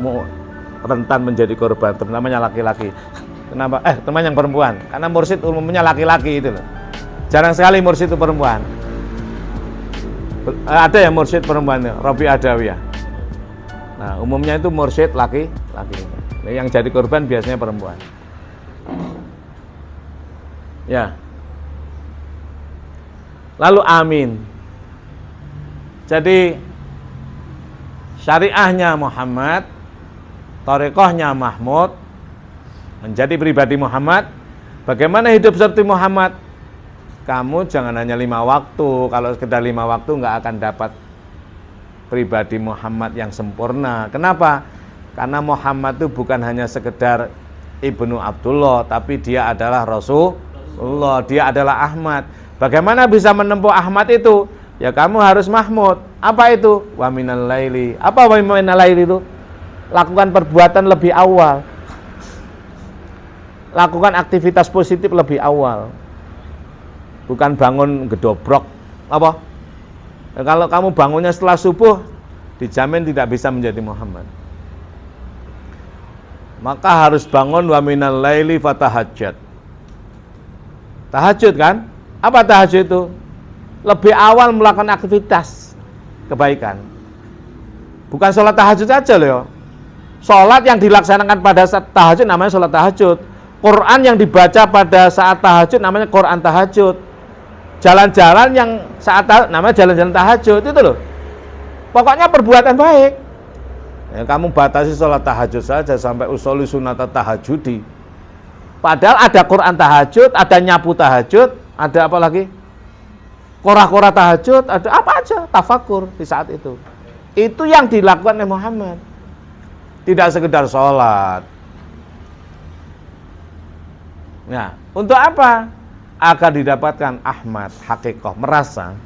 kamu rentan menjadi korban, terutamanya laki-laki. Kenapa? Teman yang perempuan. Karena mursyid umumnya laki-laki itu loh. Jarang sekali mursyid itu perempuan. Ada yang mursyid perempuan, Robi Adawiyah. Nah, umumnya itu mursyid laki-laki. Yang jadi korban biasanya perempuan. Ya. Lalu amin. Jadi syariahnya Muhammad, thariqahnya Mahmud, menjadi pribadi Muhammad. Bagaimana hidup seperti Muhammad? Kamu jangan hanya 5 waktu. Kalau sekedar 5 waktu nggak akan dapat pribadi Muhammad yang sempurna. Kenapa? Karena Muhammad itu bukan hanya sekedar Ibnu Abdullah, tapi dia adalah Rasulullah, dia adalah Ahmad. Bagaimana bisa menempuh Ahmad itu? Ya kamu harus Mahmud. Apa itu? Wa minal laili. Apa wa minal laili itu? Lakukan perbuatan lebih awal. Lakukan aktivitas positif lebih awal. Bukan bangun gedobrok. Apa? Ya, kalau kamu bangunnya setelah subuh, dijamin tidak bisa menjadi Muhammad. Maka harus bangun wa minal laili fatahajjat. Tahajud kan? Apa tahajud itu? Lebih awal melakukan aktivitas kebaikan. Bukan sholat tahajud saja loh. Sholat yang dilaksanakan pada saat tahajud namanya sholat tahajud. Quran yang dibaca pada saat tahajud namanya Quran tahajud. Jalan-jalan yang saat namanya jalan-jalan tahajud itu loh. Pokoknya perbuatan baik. Ya, kamu batasi sholat tahajud saja sampai usoli sunat tahajudi. Padahal ada Quran tahajud, ada nyapu tahajud, ada apa lagi? Kora-kora tahajud, ada apa aja, tafakur di saat itu. Itu yang dilakukan oleh Muhammad. Tidak sekedar sholat. Nah, untuk apa? Agar didapatkan Ahmad, hakikoh, merasa.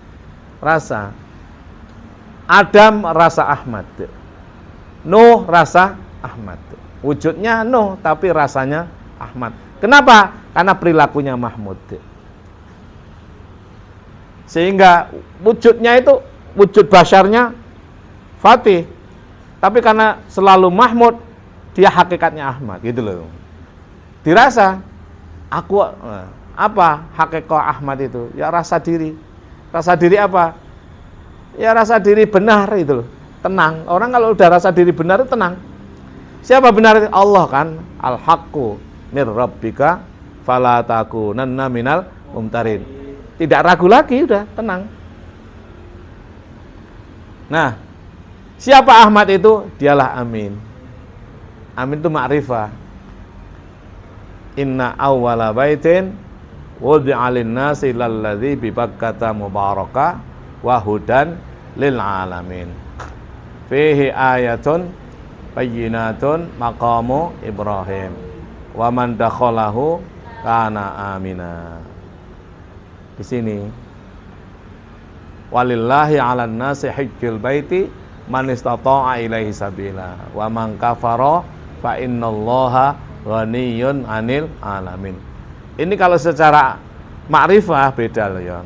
Adam rasa Ahmad. Nuh rasa Ahmad. Wujudnya Nuh, tapi rasanya Ahmad. Kenapa? Karena perilakunya Mahmud. Sehingga wujudnya itu, wujud basyarnya Fatih. Tapi karena selalu Mahmud, dia hakikatnya Ahmad, gitu loh. Dirasa, apa hakikat Ahmad itu? Ya rasa diri. Rasa diri apa? Ya rasa diri benar itu loh. Tenang. Orang kalau udah rasa diri benar itu tenang. Siapa benar? Allah kan. Al-haqqu mir rabbika fala takunanna minal mumtarin. Tidak ragu lagi, udah tenang. Nah, siapa Ahmad itu? Dialah Amin. Amin itu ma'rifah. Inna awwala baitin wudi'a lin-nasi lalladzi bi Bakkata mubaraka wa hudan lil alamin. Fihi ayatun bayyinatun maqamu Ibrahim wa man dakhalahu kana amina. Di sini walillahi 'alan nasi hajjul baiti man istata'a ilaihi sabila wa man kafara fa innallaha ghaniyyun 'anil alamin. Ini kalau secara makrifah beda loh ya.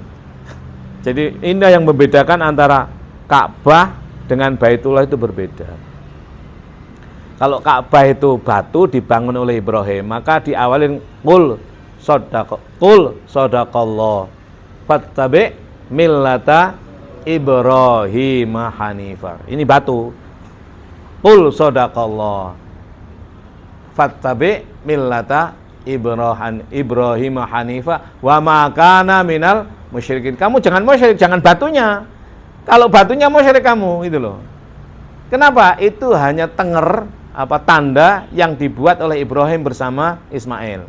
Jadi ini yang membedakan antara Ka'bah dengan Baitullah itu berbeda. Kalau Ka'bah itu batu dibangun oleh Ibrahim, maka diawalin qul sadaqallah fattabi millata Ibrahim hanifah. Ini batu. Qul sadaqallah fattabi millata Ibrahim hanifah wa ma kana minal musyrikin. Kamu jangan musyrik, jangan batunya. Kalau batunya musyrik kamu, gitu loh. Kenapa? Itu hanya tenger tanda yang dibuat oleh Ibrahim bersama Ismail.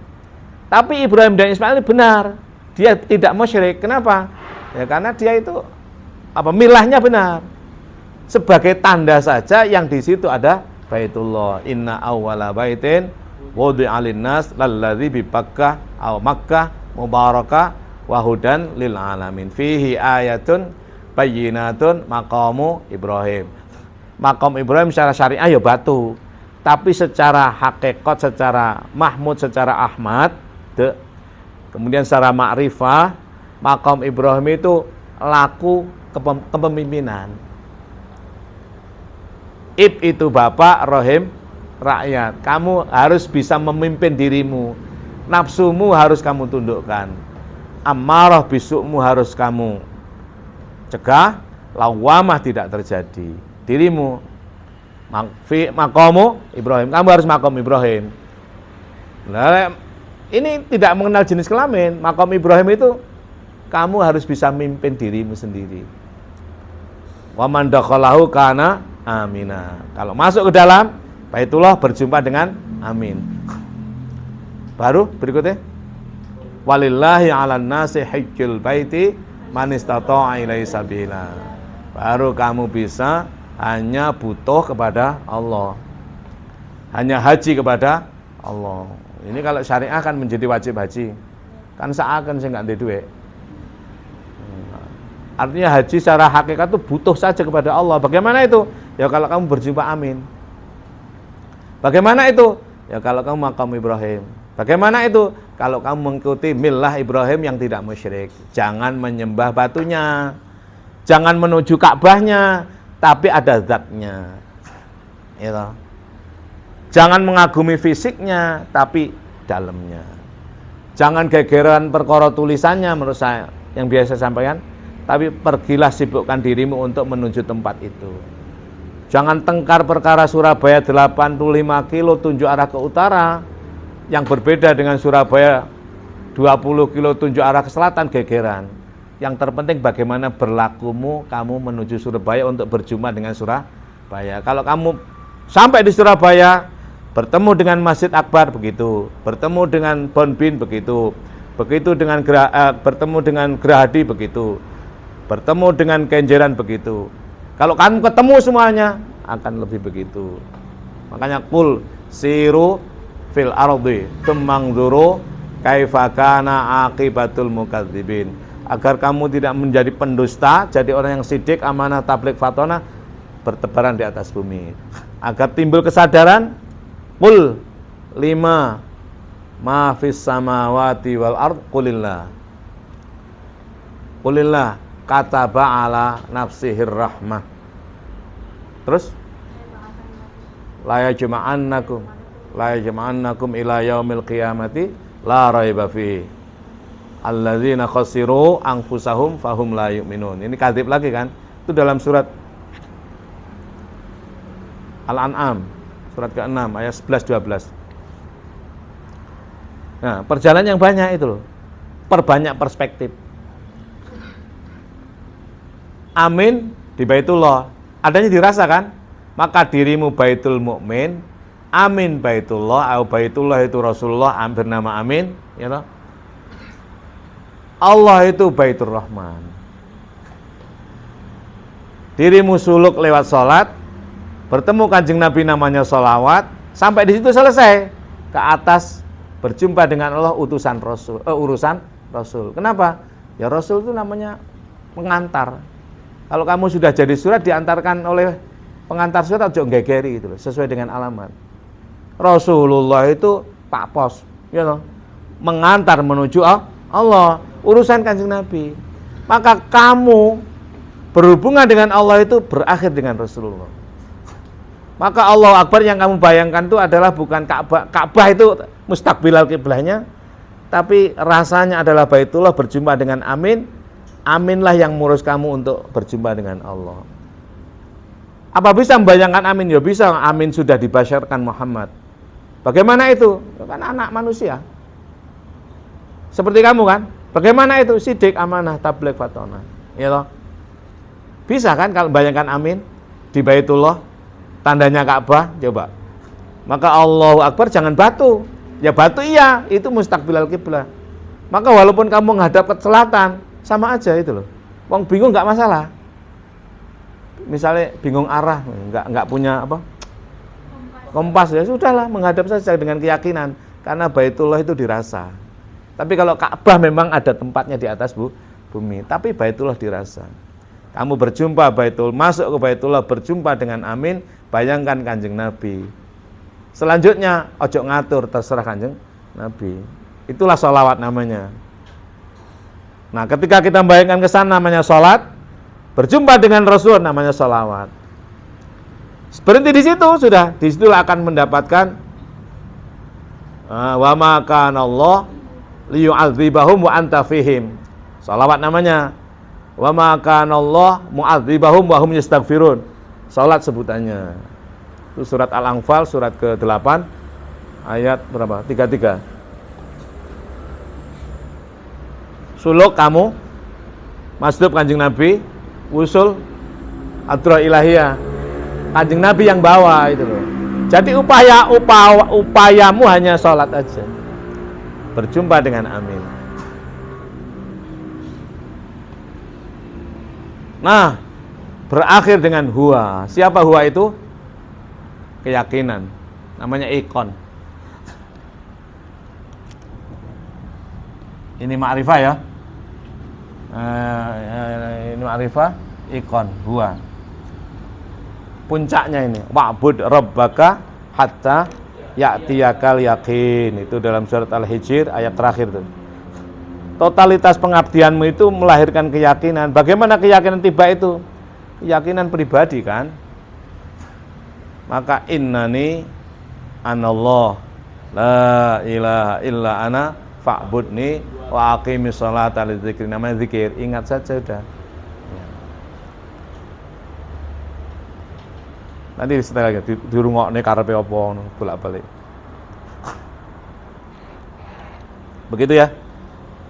Tapi Ibrahim dan Ismail benar, dia tidak musyrik. Kenapa? Ya karena dia itu milahnya benar. Sebagai tanda saja yang di situ ada Baitullah. Inna awwala baitin wudi'a lin-nas lalladzi bi Bakkah aw Makkah mubarakah wa hudan lil alamin. Fihi ayatun bayyinatun maqamu Ibrahim. Maqam Ibrahim secara syariah ya batu. Tapi secara hakikat, secara Mahmud, secara Ahmad, kemudian secara makrifah, maqam Ibrahim itu laku kepemimpinan. Ib itu bapak, rohim rakyat. Kamu harus bisa memimpin dirimu. Nafsumu harus kamu tundukkan. Amarah bisukmu harus kamu cegah. Lawamah tidak terjadi. Dirimu maqamu Ibrahim. Kamu harus maqam Ibrahim. Nah, ini tidak mengenal jenis kelamin. Maqam Ibrahim itu kamu harus bisa memimpin dirimu sendiri. Wa man dakhalahu kana amina. Kalau masuk ke dalam Baitullah berjumpa dengan amin. Baru berikutnya walillahi 'alan nasi hajjul baiti man istata'a ilaihi sabila. Baru kamu bisa hanya butuh kepada Allah. Hanya haji kepada Allah. Ini kalau syariah kan menjadi wajib haji. Kan seakan saya enggak ada duit. Artinya haji secara hakikat itu butuh saja kepada Allah. Bagaimana itu? Ya kalau kamu berjumpa amin. Bagaimana itu? Ya kalau kamu maqam Ibrahim. Bagaimana itu? Kalau kamu mengikuti millah Ibrahim yang tidak musyrik. Jangan menyembah batunya. Jangan menuju Ka'bahnya, tapi ada zatnya. Gitu. Jangan mengagumi fisiknya, tapi dalamnya. Jangan gegeran perkara tulisannya menurut saya yang biasa sampaikan. Tapi pergilah sibukkan dirimu untuk menuju tempat itu. Jangan tengkar perkara Surabaya 85 kilo tunjuk arah ke utara, yang berbeda dengan Surabaya 20 kilo tunjuk arah ke selatan, gegeran. Yang terpenting bagaimana berlakumu kamu menuju Surabaya untuk berjumpa dengan Surabaya. Kalau kamu sampai di Surabaya, bertemu dengan Masjid Akbar begitu, bertemu dengan Bonbin begitu, begitu dengan bertemu dengan Gerahadi begitu, bertemu dengan Kenjeran begitu. Kalau kamu ketemu semuanya akan lebih begitu. Makanya kul siru fil ardi tumangduru kaifa kana aqibatul mukadzibin. Agar kamu tidak menjadi pendusta, jadi orang yang sidik, amanah, tabligh, fatona, bertebaran di atas bumi. Agar timbul kesadaran, qul lima ma fis samawati wal ard qulillah. Qulillah kataba ala nafsihir rahmah. Terus la yajma'annakum ila yaumil qiyamati la raiba fi alladzina khasiru anfusahum fahum la yu'minun. Ini kadzib lagi kan? Itu dalam surat Al-An'am surat ke-6 ayat 11 12. Nah, perjalanan yang banyak itu loh. Perbanyak perspektif. Amin di Baitullah, adanya dirasakan, maka dirimu Baitul Mukmin, amin Baitullah, atau Baitullah itu Rasulullah, bernama amin, ya toh? Allah itu Baitur Rahman. Dirimu suluk lewat sholat, bertemu Kanjeng Nabi namanya sholawat, sampai di situ selesai. Ke atas berjumpa dengan Allah utusan Rasul, urusan Rasul. Kenapa? Ya Rasul itu namanya pengantar. Kalau kamu sudah jadi surat diantarkan oleh pengantar surat, ojo gegeri gitu loh, sesuai dengan alamat. Rasulullah itu Pak Pos, ya loh, mengantar menuju Allah, urusan Kanjeng Nabi. Maka kamu berhubungan dengan Allah itu berakhir dengan Rasulullah. Maka Allah Akbar yang kamu bayangkan itu adalah bukan Ka'bah. Ka'bah itu mustaqbilal kiblahnya, tapi rasanya adalah Baitullah berjumpa dengan amin. Aminlah yang mengurus kamu untuk berjumpa dengan Allah. Apa bisa membayangkan amin? Ya bisa, amin sudah dibasyarkan Muhammad. Bagaimana itu? Kan anak manusia. Seperti kamu kan? Bagaimana itu? Sidik, amanah, tabligh, fatona. Ya toh? Bisa kan kalau bayangkan amin di Baitullah, tandanya Ka'bah, coba. Maka Allahu Akbar jangan batu. Ya batu iya, itu mustaqbilal kiblah. Maka walaupun kamu menghadap ke selatan, sama aja itu loh. Wong bingung nggak masalah. Misalnya bingung arah, nggak punya apa? Kompas, ya sudahlah, menghadap saja dengan keyakinan, karena Baitullah itu dirasa. Tapi kalau Ka'bah memang ada tempatnya di atas bumi, tapi Baitullah dirasa. Kamu berjumpa masuk ke Baitullah, berjumpa dengan amin, bayangkan Kanjeng Nabi. Selanjutnya ojo ngatur, terserah Kanjeng Nabi. Itulah sholawat namanya. Nah, ketika kita membayangkan ke sana namanya sholat, berjumpa dengan Rasul namanya sholawat. Berhenti di situ sudah, di situ akan mendapatkan wa ma kana Allah liyu'adzibahum wa anta fihim. Salawat namanya. Wa ma kana Allah mu'adzibahum wa hum yastaghfirun. Salat sebutannya. Itu surat Al-Anfal surat ke-8 ayat berapa? 33. Suluk kamu masdub Kanjeng Nabi, usul adra ilahiyah. Kanjeng Nabi yang bawa itu loh. Jadi upayamu hanya sholat aja. Berjumpa dengan amin. Nah, berakhir dengan huwa. Siapa huwa itu? Keyakinan. Namanya ikon. Ini ma'rifah ya. Ini ma'rifah, ikon, huwa. Puncaknya ini, wa'bud rabbaka hatta ya'tiyakal yakin. Itu dalam surat Al-Hijr ayat terakhir tuh. Totalitas pengabdianmu itu melahirkan keyakinan. Bagaimana keyakinan tiba itu? Keyakinan pribadi kan. Maka innani anallah la ilaha illa ana fa'budni wa aqimis sholata lidzikri. Namanya zikir, ingat saja udah. Nanti setelah lagi dirungokne karepe apa ngono bolak-balik. Begitu ya.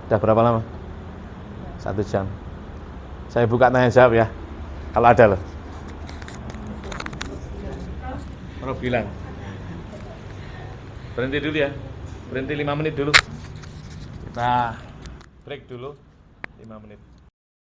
Sudah berapa lama? 1 jam. Saya buka tanya jawab ya. Kalau ada loh. Mau bilang. Berhenti dulu ya. Berhenti 5 menit dulu. Kita break dulu 5 menit.